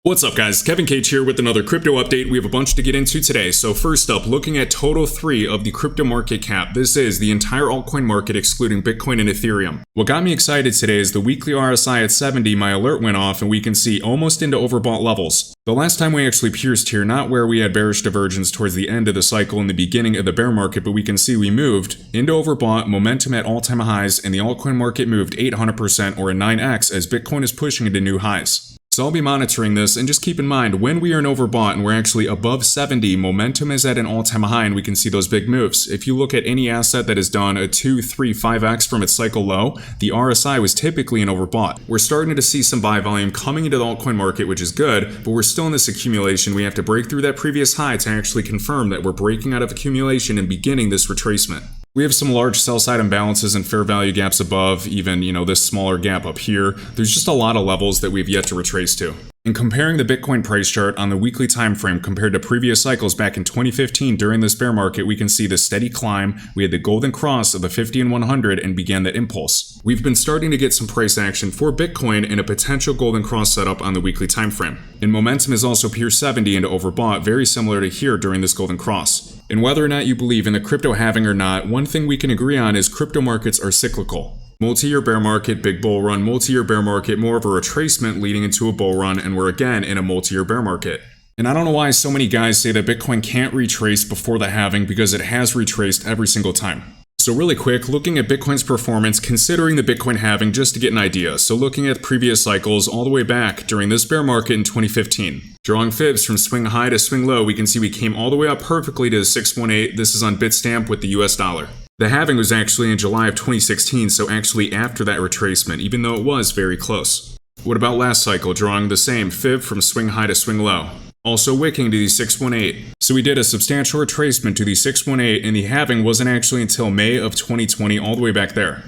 What's up guys, Kevin Cage here with another crypto update. We have a bunch to get into today. So first up, looking at total 3 of the crypto market cap. This is the entire altcoin market excluding Bitcoin and Ethereum. What got me excited today is the weekly RSI at 70, my alert went off and we can see almost into overbought levels. The last time we actually pierced here, not where we had bearish divergence towards the end of the cycle in the beginning of the bear market, but we can see we moved into overbought, momentum at all-time highs, and the altcoin market moved 800% or a 9x as Bitcoin is pushing into new highs. So I'll be monitoring this, and just keep in mind, when we are in overbought and we're actually above 70, momentum is at an all-time high and we can see those big moves. If you look at any asset that has done a 2, 3, 5x from its cycle low, the RSI was typically in overbought. We're starting to see some buy volume coming into the altcoin market, which is good, but we're still in this accumulation. We have to break through that previous high to actually confirm that we're breaking out of accumulation and beginning this retracement. We have some large sell-side imbalances and fair value gaps above, even, this smaller gap up here. There's just a lot of levels that we've yet to retrace to. In comparing the Bitcoin price chart on the weekly time frame compared to previous cycles back in 2015 during this bear market, we can see the steady climb. We had the golden cross of the 50 and 100 and began that impulse. We've been starting to get some price action for Bitcoin and a potential golden cross setup on the weekly time frame. And momentum is also pierced 70 into overbought, very similar to here during this golden cross. And whether or not you believe in the crypto halving or not, one thing we can agree on is crypto markets are cyclical. Multi-year bear market, big bull run, multi-year bear market, more of a retracement leading into a bull run, and we're again in a multi-year bear market. And I don't know why so many guys say that Bitcoin can't retrace before the halving, because it has retraced every single time. So really quick, looking at Bitcoin's performance, considering the Bitcoin halving, just to get an idea. So looking at previous cycles all the way back during this bear market in 2015. Drawing fibs from swing high to swing low, we can see we came all the way up perfectly to 618. This is on Bitstamp with the US dollar. The halving was actually in July of 2016, so actually after that retracement, even though it was very close. What about last cycle, drawing the same fib from swing high to swing low? Also wicking to the 618. So we did a substantial retracement to the 618, and the halving wasn't actually until May of 2020, all the way back there.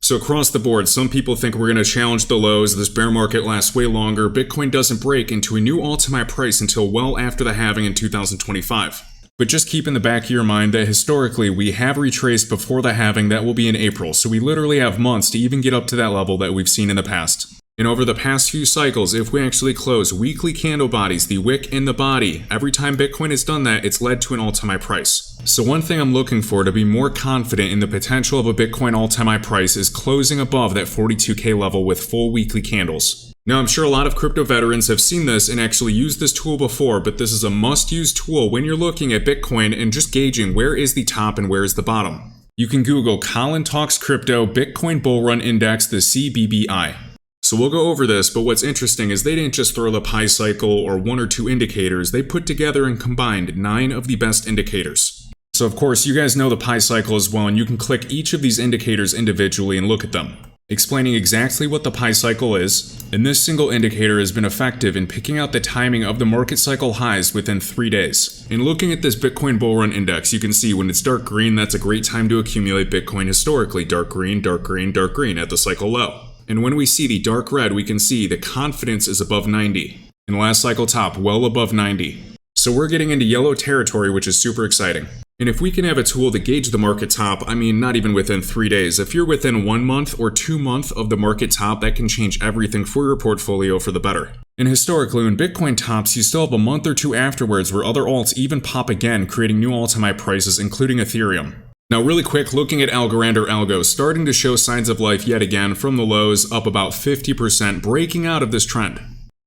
So across the board, some people think we're going to challenge the lows, this bear market lasts way longer, Bitcoin doesn't break into a new all-time high price until well after the halving in 2025. But just keep in the back of your mind that historically we have retraced before the halving. That will be in April, so we literally have months to even get up to that level that we've seen in the past. And over the past few cycles, if we actually close weekly candle bodies, the wick and the body, every time Bitcoin has done that, it's led to an all-time high price. So one thing I'm looking for to be more confident in the potential of a Bitcoin all-time high price is closing above that 42K level with full weekly candles. Now, I'm sure a lot of crypto veterans have seen this and actually used this tool before, but this is a must-use tool when you're looking at Bitcoin and just gauging where is the top and where is the bottom. You can Google Colin Talks Crypto Bitcoin Bull Run Index, the CBBI. So we'll go over this, but what's interesting is they didn't just throw the pi cycle or 1 or 2 indicators, they put together and combined 9 of the best indicators. So of course, you guys know the pi cycle as well, and you can click each of these indicators individually and look at them, explaining exactly what the pi cycle is, and this single indicator has been effective in picking out the timing of the market cycle highs within 3 days. And looking at this Bitcoin Bull Run Index, you can see when it's dark green, that's a great time to accumulate Bitcoin historically, dark green, dark green, dark green at the cycle low. And when we see the dark red, we can see the confidence is above 90, and last cycle top well above 90. So we're getting into yellow territory, which is super exciting. And if we can have a tool to gauge the market top, I mean, not even within 3 days. If you're within 1 month or 2 months of the market top, that can change everything for your portfolio for the better. And historically, when Bitcoin tops, you still have a month or 2 afterwards where other alts even pop again, creating new all-time high prices, including Ethereum. Now really quick, looking at Algorand or Algo, starting to show signs of life yet again from the lows, up about 50%, breaking out of this trend.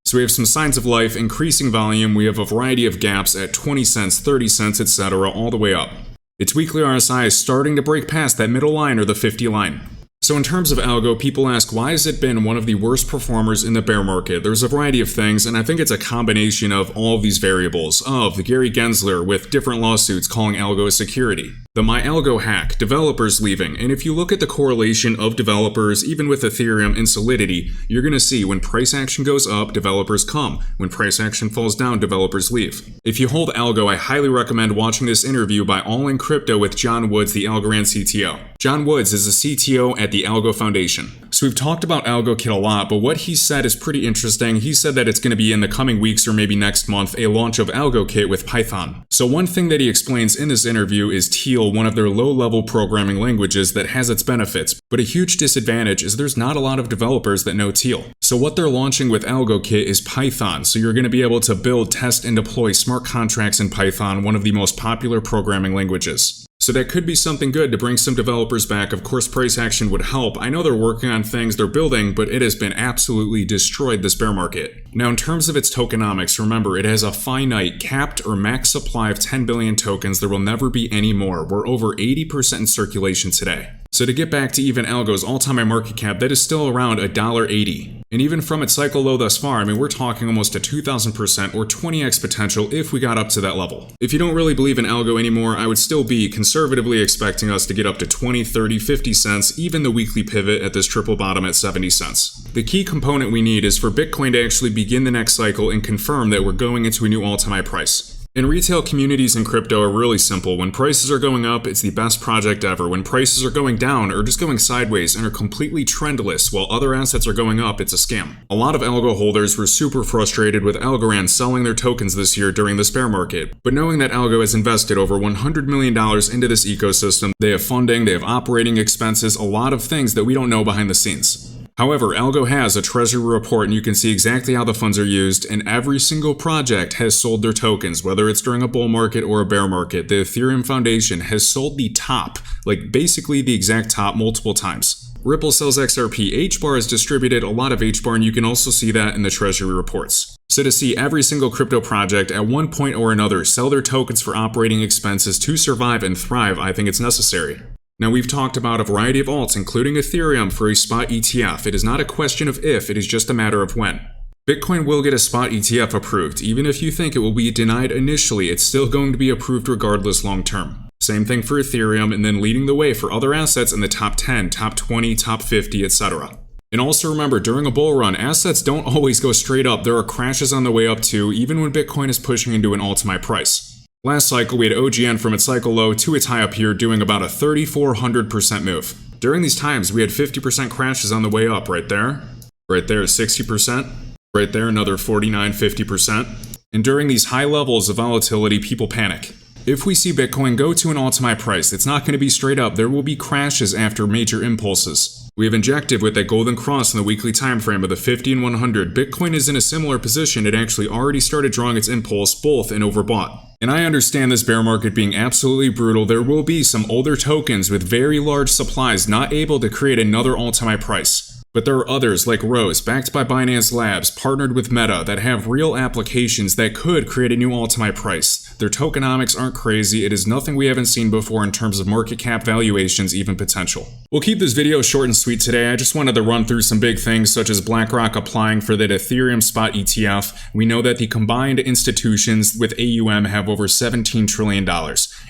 So we have some signs of life, increasing volume, we have a variety of gaps at 20 cents, 30 cents, etc. all the way up. Its weekly RSI is starting to break past that middle line or the 50 line. So in terms of Algo, people ask, why has it been one of the worst performers in the bear market? There's a variety of things, and I think it's a combination of all of these variables, of the Gary Gensler with different lawsuits calling Algo a security, the MyAlgo hack, developers leaving, and if you look at the correlation of developers, even with Ethereum and Solidity, you're going to see when price action goes up, developers come. When price action falls down, developers leave. If you hold Algo, I highly recommend watching this interview by All In Crypto with John Woods, the Algorand CTO. John Woods is the CTO at the Algo Foundation. So we've talked about AlgoKit a lot, but what he said is pretty interesting. He said that it's going to be in the coming weeks or maybe next month, a launch of AlgoKit with Python. So one thing that he explains in this interview is Teal Algo, one of their low-level programming languages that has its benefits, but a huge disadvantage is there's not a lot of developers that know Teal. So what they're launching with AlgoKit is Python, so you're going to be able to build, test, and deploy smart contracts in Python, one of the most popular programming languages. So that could be something good to bring some developers back. Of course, price action would help. I know they're working on things they're building, but it has been absolutely destroyed this bear market. Now, in terms of its tokenomics, remember, it has a finite, capped, or max supply of 10 billion tokens. There will never be any more. We're over 80% in circulation today. So to get back to even Algo's all-time market cap, that is still around $1.80. And even from its cycle low thus far, I mean, we're talking almost a 2,000% or 20x potential if we got up to that level. If you don't really believe in Algo anymore, I would still be conservatively expecting us to get up to 20, 30, 50 cents, even the weekly pivot at this triple bottom at 70 cents. The key component we need is for Bitcoin to actually begin the next cycle and confirm that we're going into a new all-time high price. And retail communities in crypto are really simple. When prices are going up, it's the best project ever. When prices are going down or just going sideways and are completely trendless while other assets are going up, it's a scam. A lot of Algo holders were super frustrated with Algorand selling their tokens this year during this bear market. But knowing that Algo has invested over $100 million into this ecosystem, they have funding, they have operating expenses, a lot of things that we don't know behind the scenes. However, Algo has a treasury report and you can see exactly how the funds are used, and every single project has sold their tokens, whether it's during a bull market or a bear market. The Ethereum Foundation has sold the top, like basically the exact top, multiple times. Ripple sells XRP. HBAR has distributed a lot of HBAR, and you can also see that in the treasury reports. So to see every single crypto project at one point or another sell their tokens for operating expenses to survive and thrive, I think it's necessary. Now, we've talked about a variety of alts, including Ethereum, for a spot ETF. It is not a question of if, it is just a matter of when. Bitcoin will get a spot ETF approved. Even if you think it will be denied initially, it's still going to be approved regardless long term. Same thing for Ethereum, and then leading the way for other assets in the top 10, top 20, top 50, etc. And also remember, during a bull run, assets don't always go straight up. There are crashes on the way up too, even when Bitcoin is pushing into an all-time high price. Last cycle, we had OGN from its cycle low to its high up here doing about a 3,400% move. During these times, we had 50% crashes on the way up right there. Right there, 60%. Right there, another 49, 50%. And during these high levels of volatility, people panic. If we see Bitcoin go to an all-time high price, it's not going to be straight up. There will be crashes after major impulses. We have injective with that golden cross in the weekly time frame of the 50 and 100. Bitcoin is in a similar position. It actually already started drawing its impulse, both and overbought. And I understand this bear market being absolutely brutal. There will be some older tokens with very large supplies not able to create another all-time high price. But there are others like Rose, backed by Binance Labs, partnered with Meta, that have real applications that could create a new all-time high price. Their tokenomics aren't crazy. It is nothing we haven't seen before in terms of market cap valuations, even potential. We'll keep this video short and sweet today. I just wanted to run through some big things, such as BlackRock applying for that Ethereum spot ETF. We know that the combined institutions with AUM have over $17 trillion.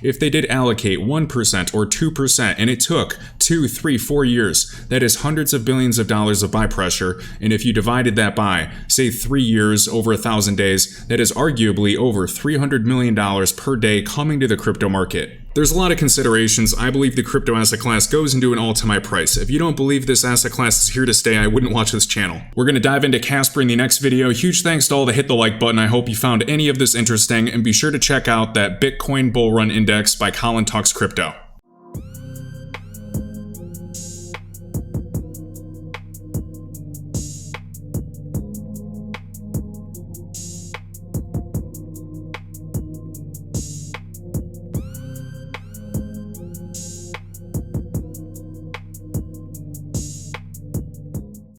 If they did allocate 1% or 2%, and it took 2, 3, 4 years, that is hundreds of billions of dollars of buy pressure, and if you divided that by, say, 3 years over 1,000 days, that is arguably over $300 million per day coming to the crypto market. There's a lot of considerations. I believe the crypto asset class goes into an all-time high price. If you don't believe this asset class is here to stay, I wouldn't watch this channel. We're going to dive into Casper in the next video. Huge thanks to all that hit the like button. I hope you found any of this interesting, and be sure to check out that Bitcoin Bull Run Index by Colin Talks Crypto.